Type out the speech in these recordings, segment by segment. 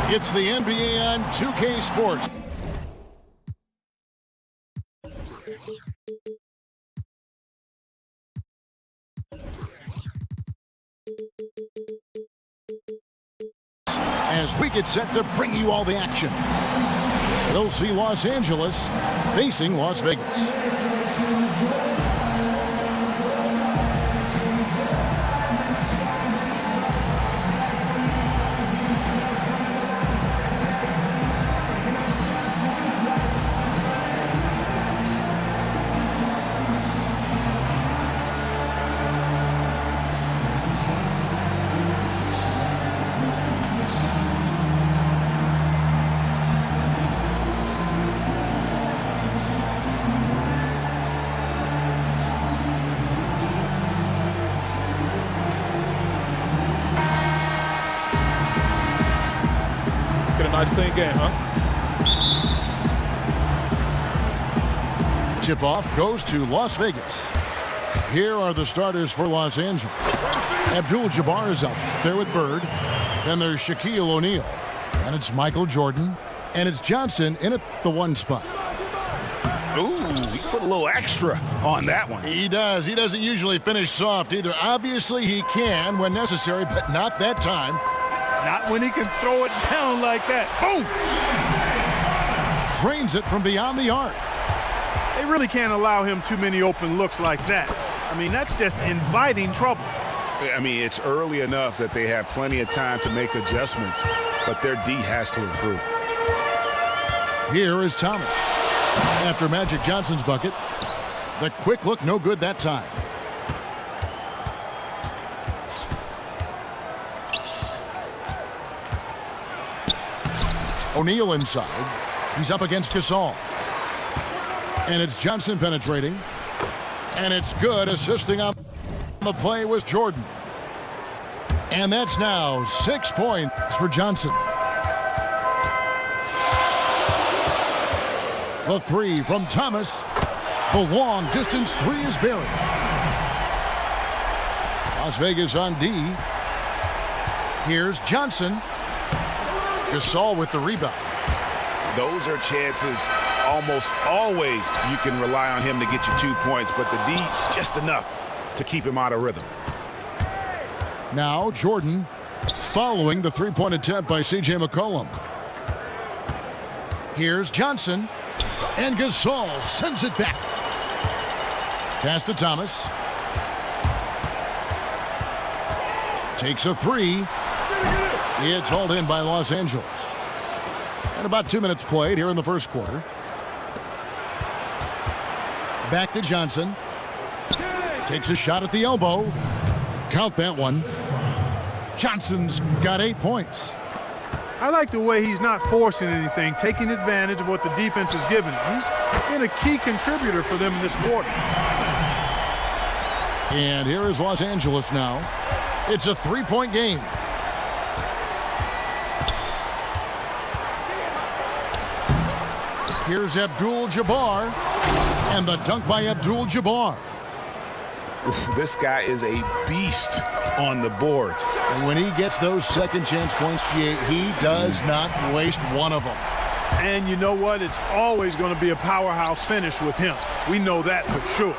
It's the NBA on 2K Sports. As we get set to bring you all the action, we'll see Los Angeles facing Las Vegas. Nice clean game, huh? Tip-off goes to Las Vegas. Here are the starters for Los Angeles. Abdul-Jabbar is up there with Bird. Then there's Shaquille O'Neal. And it's Michael Jordan. And it's Johnson in at the 1 spot. Ooh, he put a little extra on that one. He does. He doesn't usually finish soft either. Obviously, he can when necessary, but not that time. Not when he can throw it down like that. Boom! Drains it from beyond the arc. They really can't allow him too many open looks like that. I mean, that's just inviting trouble. I mean, it's early enough that they have plenty of time to make adjustments, but their D has to improve. Here is Thomas. After Magic Johnson's bucket, the quick look no good that time. O'Neal inside. He's up against Gasol. And it's Johnson penetrating. And it's good. Assisting on the play was Jordan. And that's now 6 points for Johnson. The three from Thomas. The long distance three is buried. Las Vegas on D. Here's Johnson. Gasol with the rebound. Those are chances almost always you can rely on him to get you 2 points, but the D just enough to keep him out of rhythm. Now Jordan following the three-point attempt by C.J. McCollum. Here's Johnson, and Gasol sends it back. Pass to Thomas. Takes a three. It's hauled in by Los Angeles. And about 2 minutes played here in the first quarter. Back to Johnson. Takes a shot at the elbow. Count that one. Johnson's got 8 points. I like the way he's not forcing anything, taking advantage of what the defense is giving him. He's been a key contributor for them in this quarter. And here is Los Angeles now. It's a 3-point game. Here's Abdul-Jabbar, and the dunk by Abdul-Jabbar. This guy is a beast on the board. And when he gets those second chance points, he does not waste one of them. And you know what? It's always going to be a powerhouse finish with him. We know that for sure.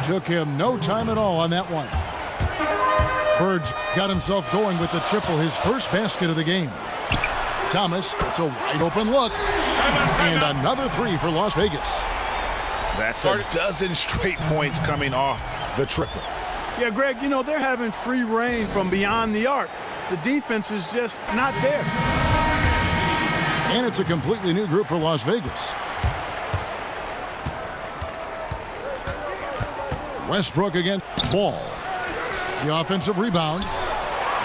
Took him no time at all on that one. Bird's got himself going with the triple, his first basket of the game. Thomas gets a wide open look. And another three for Las Vegas. That's a dozen straight points coming off the triple. Yeah, Greg, you know, they're having free reign from beyond the arc. The defense is just not there. And it's a completely new group for Las Vegas. Westbrook against Ball. The offensive rebound.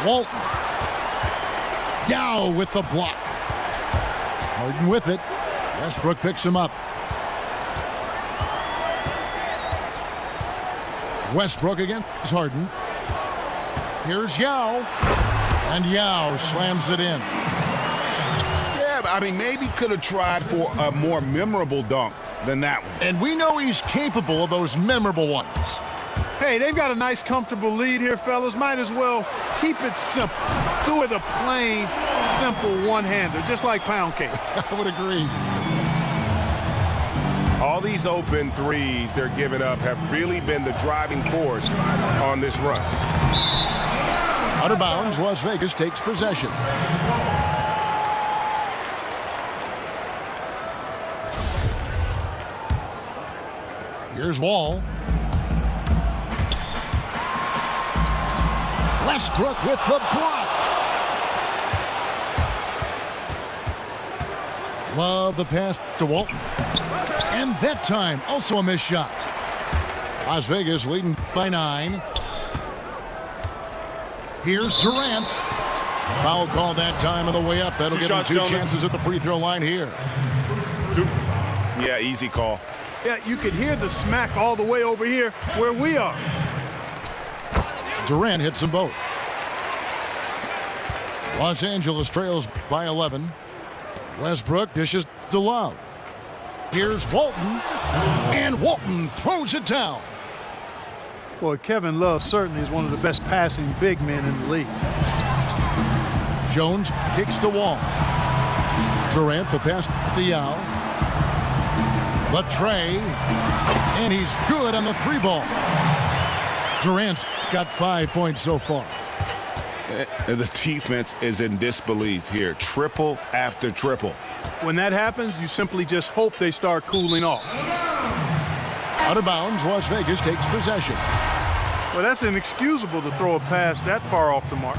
Walton. Yao with the block. Harden with it. Westbrook picks him up. Westbrook against Harden. Here's Yao. And Yao slams it in. Yeah, I mean, maybe could have tried for a more memorable dunk than that one. And we know he's capable of those memorable ones. Hey, they've got a nice, comfortable lead here, fellas. Might as well keep it simple. Do it a plain, simple one-hander, just like pound cake. I would agree. All these open threes they're giving up have really been the driving force on this run. Out of bounds, Las Vegas takes possession. Here's Wall. Westbrook with the block. Love the pass to Walton. And that time, also a missed shot. Las Vegas leading by 9. Here's Durant. Foul call that time on the way up. That'll give him 2 chances at the free throw line here. Yeah, easy call. Yeah, you could hear the smack all the way over here where we are. Durant hits them both. Los Angeles trails by 11. Westbrook dishes to Love. Here's Walton, and Walton throws it down. Boy, Kevin Love certainly is one of the best passing big men in the league. Jones kicks to Wall. Durant the pass to Yao. The tray, and he's good on the 3-ball. Durant's got 5 points so far. The defense is in disbelief here. Triple after triple. When that happens, you simply just hope they start cooling off. Out of bounds, Las Vegas takes possession. Well, that's inexcusable to throw a pass that far off the mark.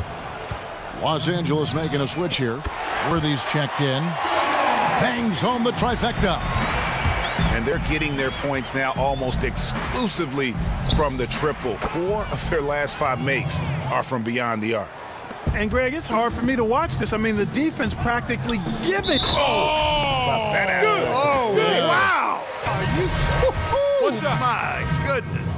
Los Angeles making a switch here. Worthy's checked in. Bangs home the trifecta. And they're getting their points now almost exclusively from the triple. 4 of their last 5 makes are from beyond the arc. And, Greg, it's hard for me to watch this. I mean, the defense practically giving. Oh, that good. Oh, yeah. Wow. Are you? What's up? My goodness.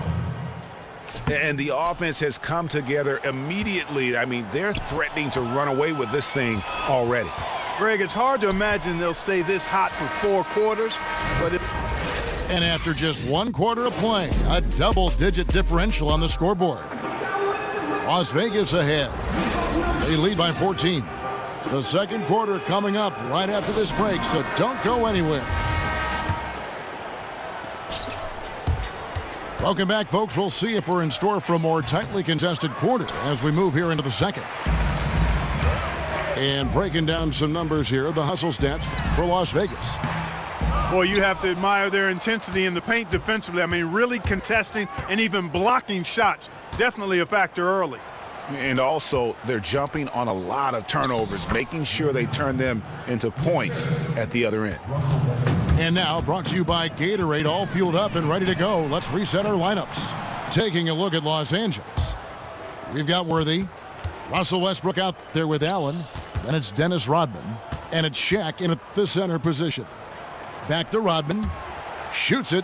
And the offense has come together immediately. I mean, they're threatening to run away with this thing already. Greg, it's hard to imagine they'll stay this hot for 4 quarters, but And after just 1 quarter of play, a double-digit differential on the scoreboard. Las Vegas ahead. They lead by 14. The second quarter coming up right after this break, so don't go anywhere. Welcome back, folks. We'll see if we're in store for a more tightly contested quarter as we move here into the second. And breaking down some numbers here, the hustle stats for Las Vegas. boy, you have to admire their intensity in the paint defensively. I mean, really contesting and even blocking shots. Definitely a factor early. And also, they're jumping on a lot of turnovers, making sure they turn them into points at the other end. And now, brought to you by Gatorade, all fueled up and ready to go. Let's reset our lineups. Taking a look at Los Angeles. We've got Worthy, Russell Westbrook out there with Allen. Then it's Dennis Rodman. And it's Shaq in at the center position. Back to Rodman. Shoots it.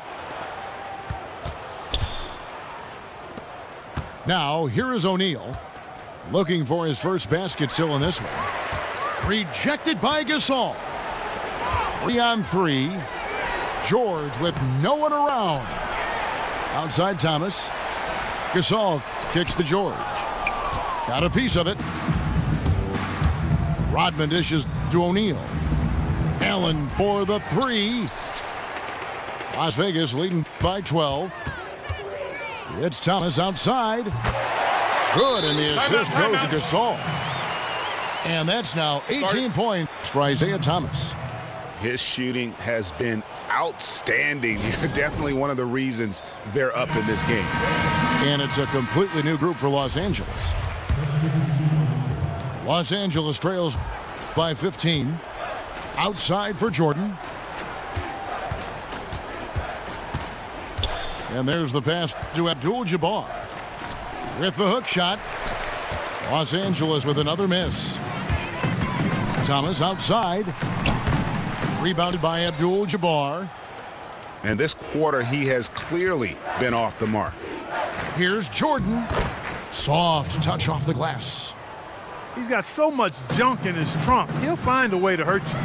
Now, here is O'Neal. Looking for his first basket still in this one. Rejected by Gasol. 3-on-3. George with no one around. Outside Thomas. Gasol kicks to George. Got a piece of it. Rodman dishes to O'Neal. Allen for the three. Las Vegas leading by 12. It's Thomas outside. Good, and the assist goes to Gasol. And that's now 18 points for Isaiah Thomas. His shooting has been outstanding. Definitely one of the reasons they're up in this game. And it's a completely new group for Los Angeles. Los Angeles trails by 15. Outside for Jordan. And there's the pass to Abdul-Jabbar. With the hook shot. Los Angeles with another miss. Thomas outside. Rebounded by Abdul-Jabbar. And this quarter, he has clearly been off the mark. Here's Jordan. Soft touch off the glass. He's got so much junk in his trunk. He'll find a way to hurt you.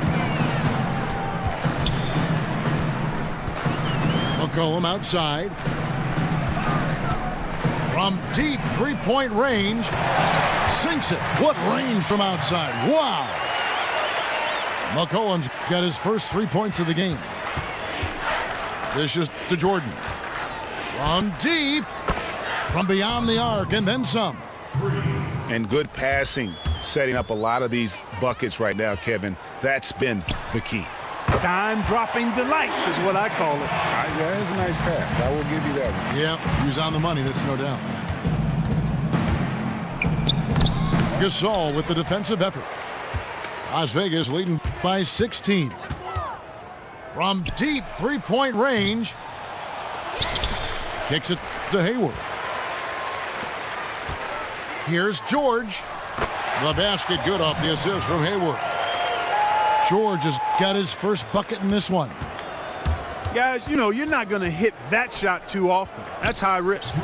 McCollum outside. From deep three-point range. Sinks it. What range from outside. Wow. McCollum's got his first 3 points of the game. Dishes to Jordan. From deep. From beyond the arc and then some. And good passing, setting up a lot of these buckets right now, Kevin. That's been the key. Dime-dropping delights is what I call it. Yeah, it's a nice pass. I will give you that one. Yeah, he was on the money, that's no doubt. Gasol with the defensive effort. Las Vegas leading by 16. From deep three-point range. Kicks it to Hayward. Here's George. The basket good off the assist from Hayward. George has got his first bucket in this one. Guys, you know, you're not going to hit that shot too often. That's high risk.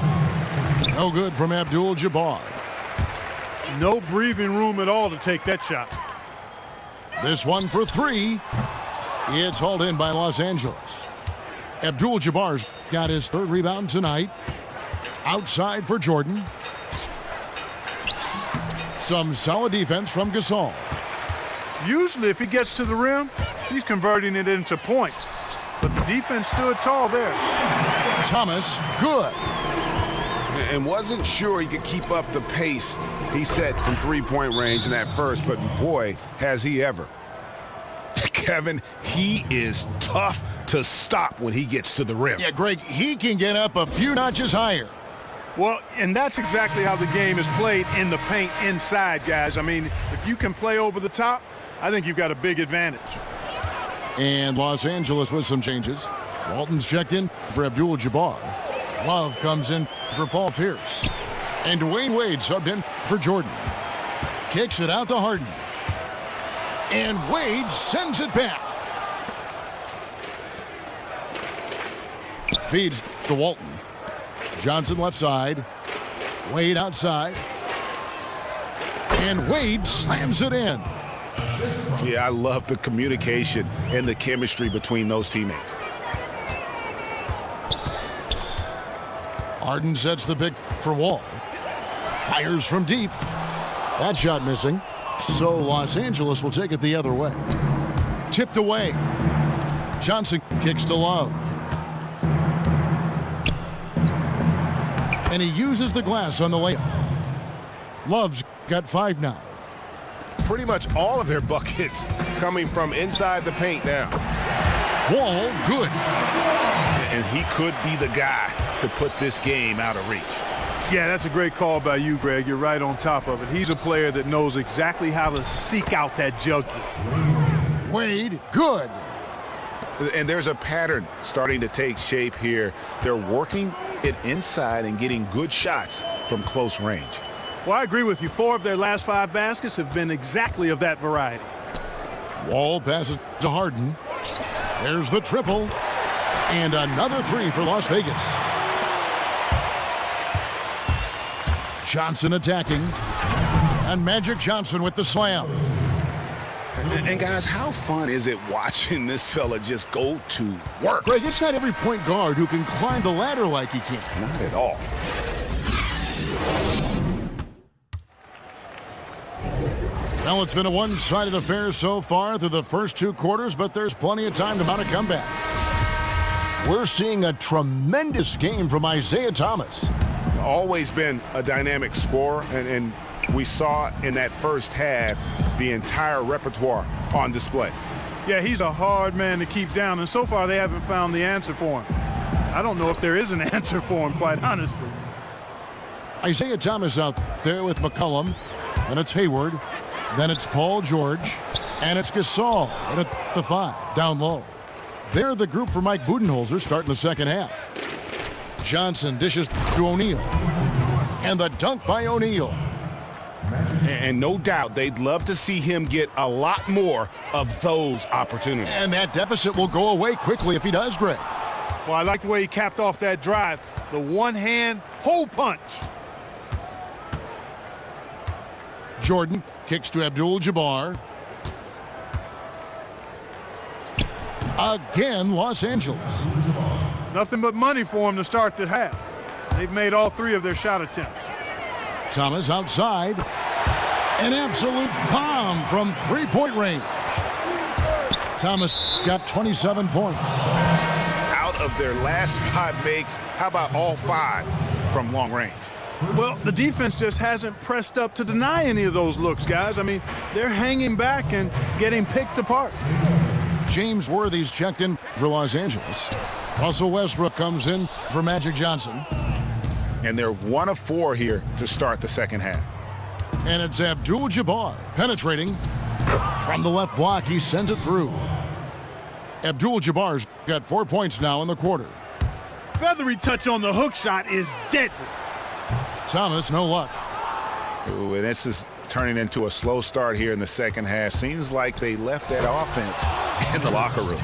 No good from Abdul-Jabbar. No breathing room at all to take that shot. This one for three. It's hauled in by Los Angeles. Abdul-Jabbar's got his third rebound tonight. Outside for Jordan. Some solid defense from Gasol. Usually if he gets to the rim, he's converting it into points. But the defense stood tall there. Thomas, good. And wasn't sure he could keep up the pace he set from three-point range in that first, but boy, has he ever. Kevin, he is tough to stop when he gets to the rim. Yeah, Greg, he can get up a few notches higher. Well, and that's exactly how the game is played in the paint inside, guys. I mean, if you can play over the top, I think you've got a big advantage. And Los Angeles with some changes. Walton's checked in for Abdul-Jabbar. Love comes in for Paul Pierce. And Dwayne Wade subbed in for Jordan. Kicks it out to Harden. And Wade sends it back. Feeds to Walton. Johnson left side. Wade outside. And Wade slams it in. Yeah, I love the communication and the chemistry between those teammates. Harden sets the pick for Wall. Fires from deep. That shot missing. So Los Angeles will take it the other way. Tipped away. Johnson kicks to Love. And he uses the glass on the layup. Love's got 5 now. Pretty much all of their buckets coming from inside the paint now. Wall, good. And he could be the guy to put this game out of reach. Yeah, that's a great call by you, Greg. You're right on top of it. He's a player that knows exactly how to seek out that jugular. Wade, good. And there's a pattern starting to take shape here. They're working it inside and getting good shots from close range. Well, I agree with you. 4 of their last 5 baskets have been exactly of that variety. Wall passes to Harden. There's the triple. And another 3 for Las Vegas. Johnson attacking. And Magic Johnson with the slam. And guys, how fun is it watching this fella just go to work? Greg, it's not every point guard who can climb the ladder like he can. Not at all. Well, it's been a one-sided affair so far through the first 2 quarters, but there's plenty of time to mount a comeback. We're seeing a tremendous game from Isaiah Thomas. Always been a dynamic scorer, and we saw in that first half the entire repertoire on display. Yeah, he's a hard man to keep down, and so far they haven't found the answer for him. I don't know if there is an answer for him, quite honestly. Isaiah Thomas out there with McCollum, and it's Hayward. Then it's Paul George, and it's Gasol at the 5, down low. They're the group for Mike Budenholzer starting the second half. Johnson dishes to O'Neal, and the dunk by O'Neal. And no doubt they'd love to see him get a lot more of those opportunities. And that deficit will go away quickly if he does, Greg. Well, I like the way he capped off that drive. The one-hand hole punch. Jordan kicks to Abdul-Jabbar. Again, Los Angeles. Nothing but money for him to start the half. They've made all 3 of their shot attempts. Thomas outside. An absolute bomb from three-point range. Thomas got 27 points. Out of their last 5 makes, how about all 5 from long range? Well, the defense just hasn't pressed up to deny any of those looks, guys. I mean, they're hanging back and getting picked apart. James Worthy's checked in for Los Angeles. Russell Westbrook comes in for Magic Johnson. And they're 1 of 4 here to start the second half. And it's Abdul-Jabbar penetrating from the left block. He sends it through. Abdul-Jabbar's got 4 points now in the quarter. Feathery touch on the hook shot is deadly. Thomas, no luck. Ooh, and this is turning into a slow start here in the second half. Seems like they left that offense in the locker room.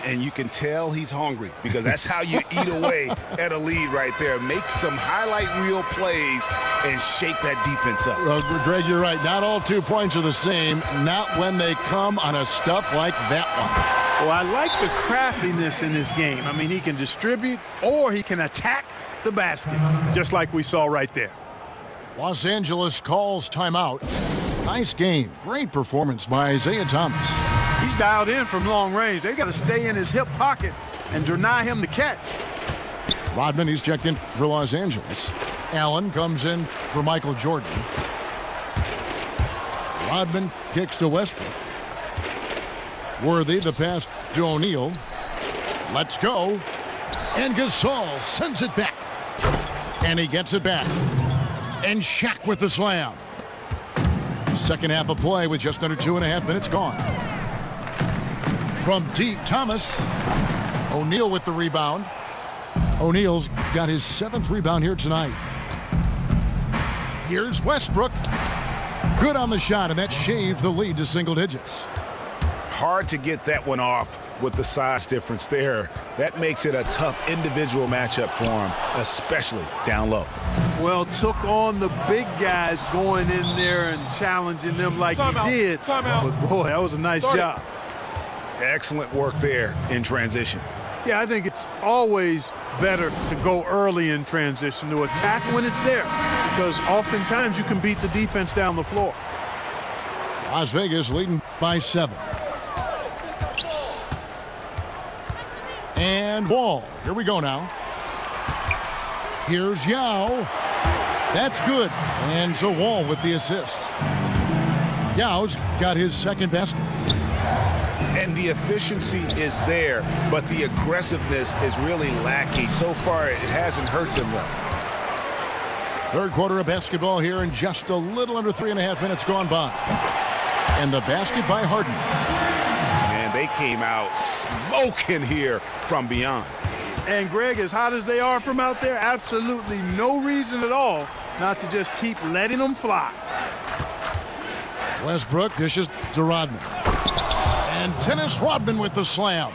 And you can tell he's hungry, because that's how you eat away at a lead right there. Make some highlight reel plays and shake that defense up. Greg, you're right. Not all 2 points are the same. Not when they come on a stuff like that one. Well, I like the craftiness in this game. I mean, he can distribute or he can attack the basket, just like we saw right there. Los Angeles calls timeout. Nice game. Great performance by Isaiah Thomas. He's dialed in from long range. They got to stay in his hip pocket and deny him the catch. Rodman, he's checked in for Los Angeles. Allen comes in for Michael Jordan. Rodman kicks to Westbrook. Worthy, the pass to O'Neal. Let's go. And Gasol sends it back. And he gets it back. And Shaq with the slam. Second half of play with just under 2.5 minutes gone. From deep, Thomas. O'Neal with the rebound. O'Neal's got his 7th rebound here tonight. Here's Westbrook. Good on the shot, and that shaves the lead to single digits. Hard to get that one off with the size difference there. That makes it a tough individual matchup for him, especially down low. Well, took on the big guys going in there and challenging them like he did. But boy, that was a nice job. Excellent work there in transition. Yeah, I think it's always better to go early in transition, to attack when it's there, because oftentimes you can beat the defense down the floor. Las Vegas leading by 7. And Wall. Here we go now. Here's Yao. That's good. And so Wall with the assist. Yao's got his 2nd basket. And the efficiency is there, but the aggressiveness is really lacking. So far, it hasn't hurt them though. Third quarter of basketball here, and just a little under 3.5 minutes gone by. And the basket by Harden. And they came out smoking here from beyond. And Greg, as hot as they are from out there, absolutely no reason at all not to just keep letting them fly. Westbrook dishes to Rodman. And Dennis Rodman with the slam.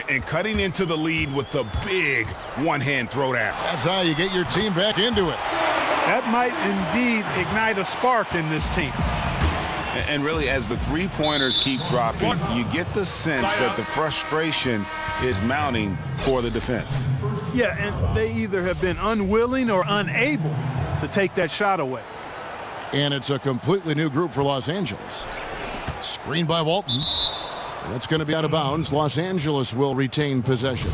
And cutting into the lead with the big one-hand throwdown. That's how you get your team back into it. That might indeed ignite a spark in this team. And really, as the three-pointers keep dropping, you get the sense that the frustration is mounting for the defense. Yeah, and they either have been unwilling or unable to take that shot away. And it's a completely new group for Los Angeles. Screen by Walton. That's going to be out of bounds. Los Angeles will retain possession.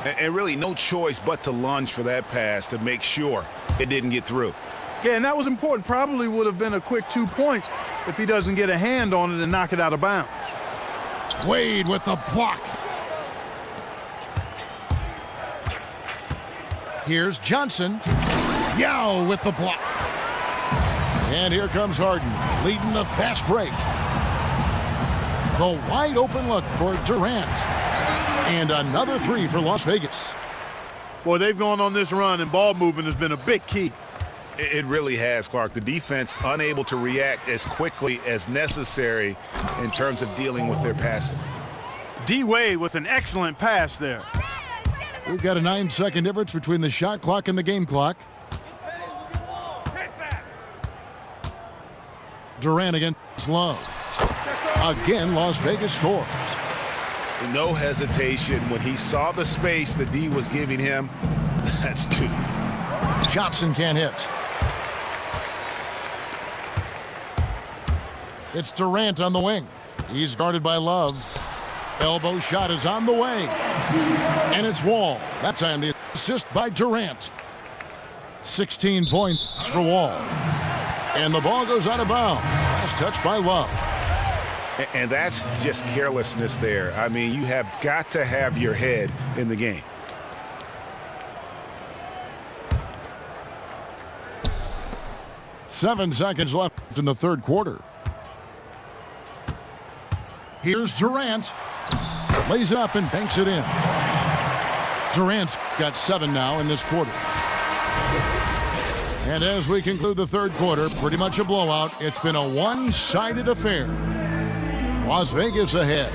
And really no choice but to lunge for that pass to make sure it didn't get through. Yeah, and that was important. Probably would have been a quick 2 points if he doesn't get a hand on it and knock it out of bounds. Wade with the block. Here's Johnson. Yao with the block. And here comes Harden, leading the fast break. The wide open look for Durant. And another three for Las Vegas. Boy, they've gone on this run, and ball movement has been a big key. It really has, Clark. The defense unable to react as quickly as necessary in terms of dealing with their passing. D-Wade with an excellent pass there. We've got a 9-second difference between the shot clock and the game clock. Durant against Love. Again, Las Vegas scores. No hesitation when he saw the space the D was giving him. That's two. Johnson can't hit. It's Durant on the wing. He's guarded by Love. Elbow shot is on the way. And it's Wall. That time the assist by Durant. 16 points for Wall. And the ball goes out of bounds. Last touch by Love. And that's just carelessness there. I mean, you have got to have your head in the game. Seven seconds left in the third quarter. Here's Durant. Lays it up and banks it in. Durant's got 7 now in this quarter. And as we conclude the third quarter, pretty much a blowout. It's been a one-sided affair. Las Vegas ahead.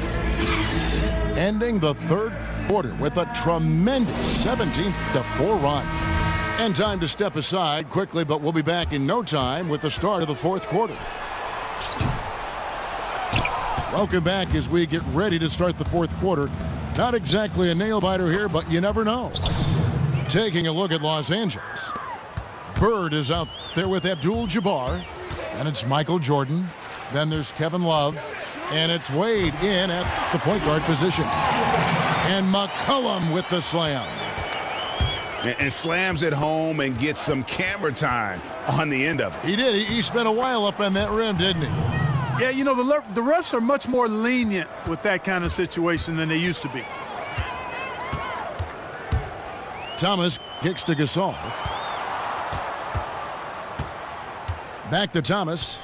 Ending the third quarter with a tremendous 17-4 run. And time to step aside quickly, but we'll be back in no time with the start of the fourth quarter. Welcome back as we get ready to start the fourth quarter. Not exactly a nail-biter here, but you never know. Taking a look at Los Angeles. Bird is out there with Abdul-Jabbar. And it's Michael Jordan. Then there's Kevin Love. And it's Wade in at the point guard position. And McCollum with the slam. And slams it home and gets some camera time on the end of it. He did. He spent a while up on that rim, didn't he? Yeah, you know, the refs are much more lenient with that kind of situation than they used to be. Thomas kicks to Gasol. Back to Thomas.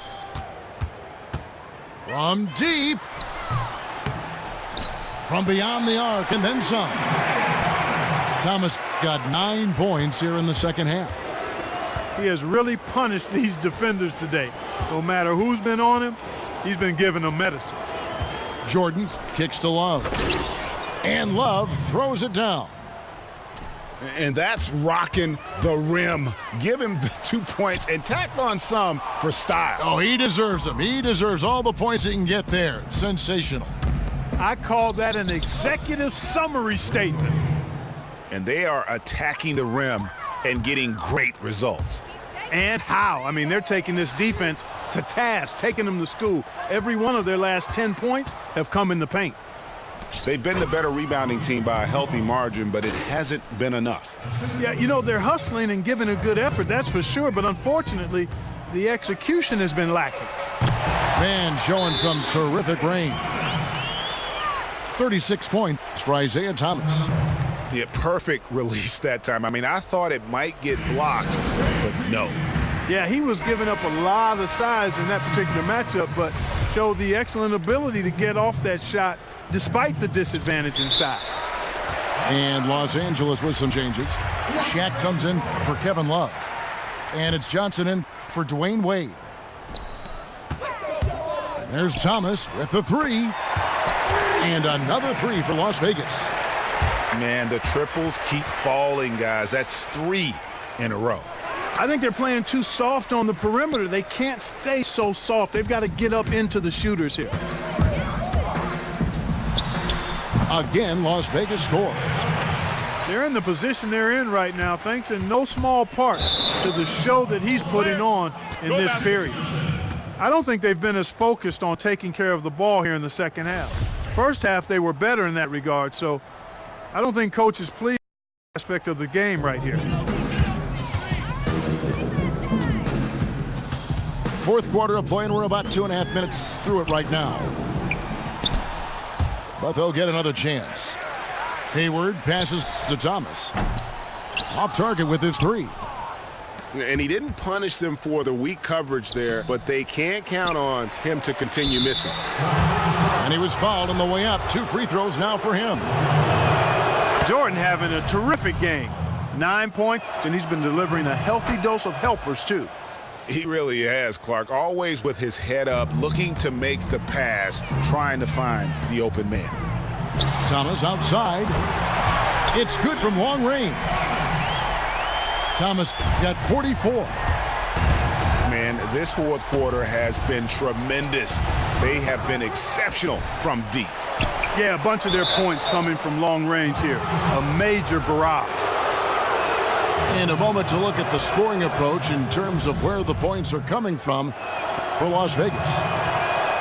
From deep. From beyond the arc and then some. Thomas got 9 points here in the second half. He has really punished these defenders today. No matter who's been on him, he's been giving them medicine. Jordan kicks to Love. And Love throws it down. And that's rocking the rim. Give him the 2 points and tack on some for style. Oh, he deserves them. He deserves all the points he can get there. Sensational. I call that an executive summary statement. And they are attacking the rim and getting great results. And how? I mean, they're taking this defense to task, taking them to school. Every one of their last 10 points have come in the paint. They've been the better rebounding team by a healthy margin, but it hasn't been enough. Yeah, you know, they're hustling and giving a good effort, that's for sure. But unfortunately, the execution has been lacking. Man showing some terrific range. 36 points for Isaiah Thomas. Yeah, perfect release that time. I mean, I thought it might get blocked, but no. Yeah, he was giving up a lot of size in that particular matchup, but showed the excellent ability to get off that shot despite the disadvantage in size. And Los Angeles with some changes. Shaq comes in for Kevin Love. And it's Johnson in for Dwayne Wade. And there's Thomas with the three. And another three for Las Vegas. Man, the triples keep falling, guys. That's 3 in a row. I think they're playing too soft on the perimeter. They can't stay so soft. They've got to get up into the shooters here. Again, Las Vegas scores. They're in the position they're in right now, thanks in no small part to the show that he's putting on in this period. I don't think they've been as focused on taking care of the ball here in the second half. First half, they were better in that regard, so I don't think coach is pleased with the aspect of the game right here. Fourth quarter of play, and we're about 2.5 minutes through it right now. But they'll get another chance. Hayward passes to Thomas. Off target with his three. And he didn't punish them for the weak coverage there, but they can't count on him to continue missing. And he was fouled on the way up. 2 free throws now for him. Jordan having a terrific game. 9 points, and he's been delivering a healthy dose of helpers, too. He really has, Clark. Always with his head up, looking to make the pass, trying to find the open man. Thomas outside. It's good from long range. Thomas got 44. Man, this fourth quarter has been tremendous. They have been exceptional from deep. Yeah, a bunch of their points coming from long range here. A major barrage. In a moment to look at the scoring approach in terms of where the points are coming from for Las Vegas.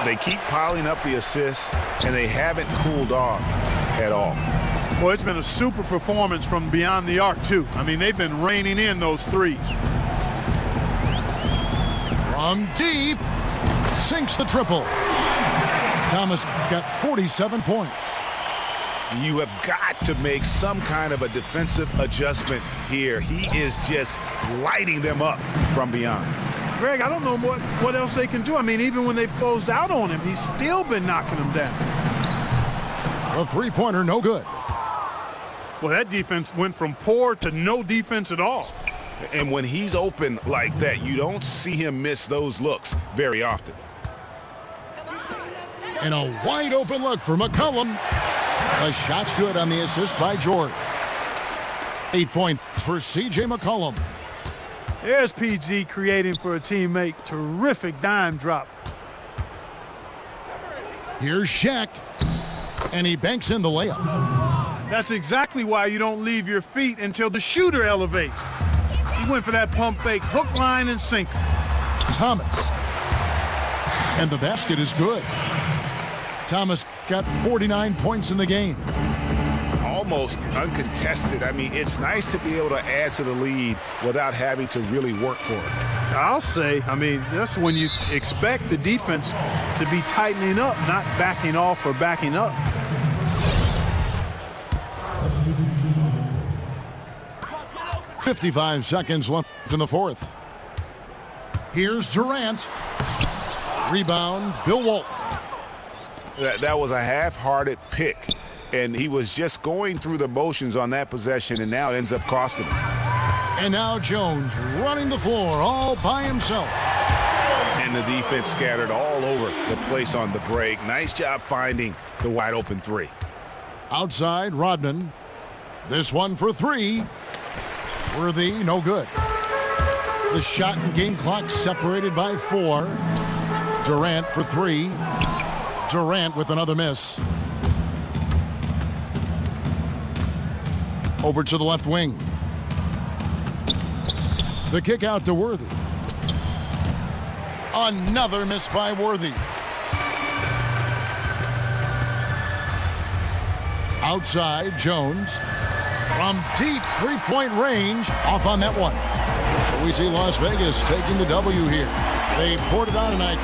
They keep piling up the assists, and they haven't cooled off at all. Well, it's been a super performance from beyond the arc, too. I mean, they've been raining in those threes. From deep, sinks the triple. Thomas got 47 points. You have got to make some kind of a defensive adjustment here. He is just lighting them up from beyond. Greg, I don't know what else they can do. I mean, even when they've closed out on him, he's still been knocking them down. A three-pointer, no good. Well, that defense went from poor to no defense at all. And when he's open like that, you don't see him miss those looks very often. And a wide-open look for McCollum. The shot's good on the assist by George. 8 points for C.J. McCollum. There's PG creating for a teammate. Terrific dime drop. Here's Shaq. And he banks in the layup. That's exactly why you don't leave your feet until the shooter elevates. He went for that pump fake, hook, line, and sinker. Thomas. And the basket is good. Thomas got 49 points in the game. Almost uncontested. I mean, it's nice to be able to add to the lead without having to really work for it. I'll say, I mean, that's when you expect the defense to be tightening up, not backing off or backing up. .55 seconds left in the fourth. Here's Durant. Rebound, Bill Walton. That was a half-hearted pick, and he was just going through the motions on that possession, and now it ends up costing him. And now Jones running the floor all by himself. And the defense scattered all over the place on the break. Nice job finding the wide-open three. Outside, Rodman. This one for three. Worthy, no good. The shot and game clock separated by 4. Durant for 3. Durant with another miss. Over to the left wing. The kick out to Worthy. Another miss by Worthy. Outside, Jones. From deep three-point range, off on that one. So we see Las Vegas taking the W here. They poured it on tonight.